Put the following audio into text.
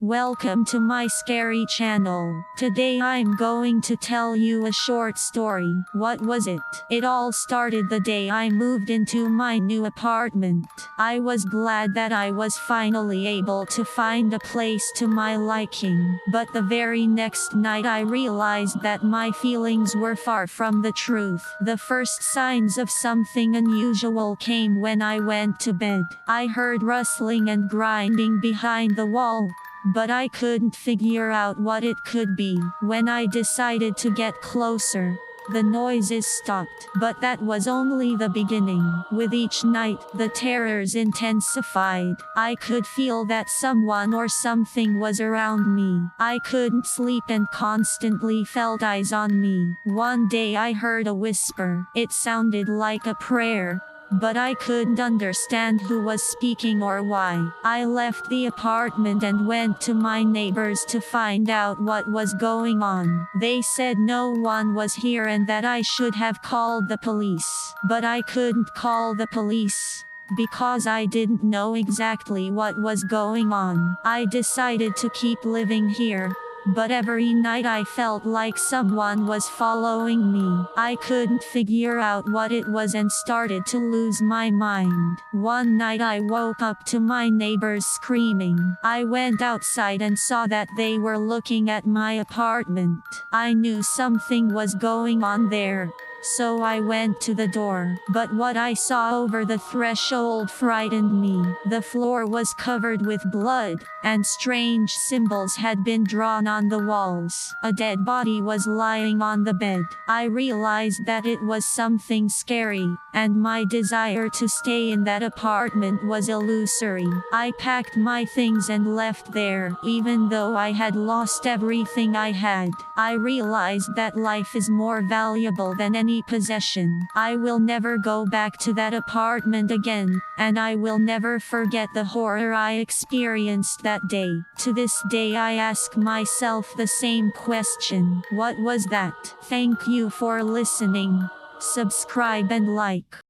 Welcome to my scary channel. Today I'm going to tell you a short story. What was it? It all started the day I moved into my new apartment. I was glad that I was finally able to find a place to my liking. But the very next night I realized that my feelings were far from the truth. The first signs of something unusual came when I went to bed. I heard rustling and grinding behind the wall, but I couldn't figure out what it could be. When I decided to get closer, the noises stopped. But that was only the beginning. With each night, the terrors intensified. I could feel that someone or something was around me. I couldn't sleep and constantly felt eyes on me. One day I heard a whisper. It sounded like a prayer, but I couldn't understand who was speaking or why. I left the apartment and went to my neighbors to find out what was going on. They said no one was here and that I should have called the police. But I couldn't call the police because I didn't know exactly what was going on. I decided to keep living here, but every night I felt like someone was following me. I couldn't figure out what it was and started to lose my mind. One night I woke up to my neighbors screaming. I went outside and saw that they were looking at my apartment. I knew something was going on there, so I went to the door. But what I saw over the threshold frightened me. The floor was covered with blood, and strange symbols had been drawn on the walls. A dead body was lying on the bed. I realized that it was something scary, and my desire to stay in that apartment was illusory. I packed my things and left there, even though I had lost everything I had. I realized that life is more valuable than any possession. I will never go back to that apartment again, and I will never forget the horror I experienced that day. To this day I ask myself the same question. What was that? Thank you for listening. Subscribe and like.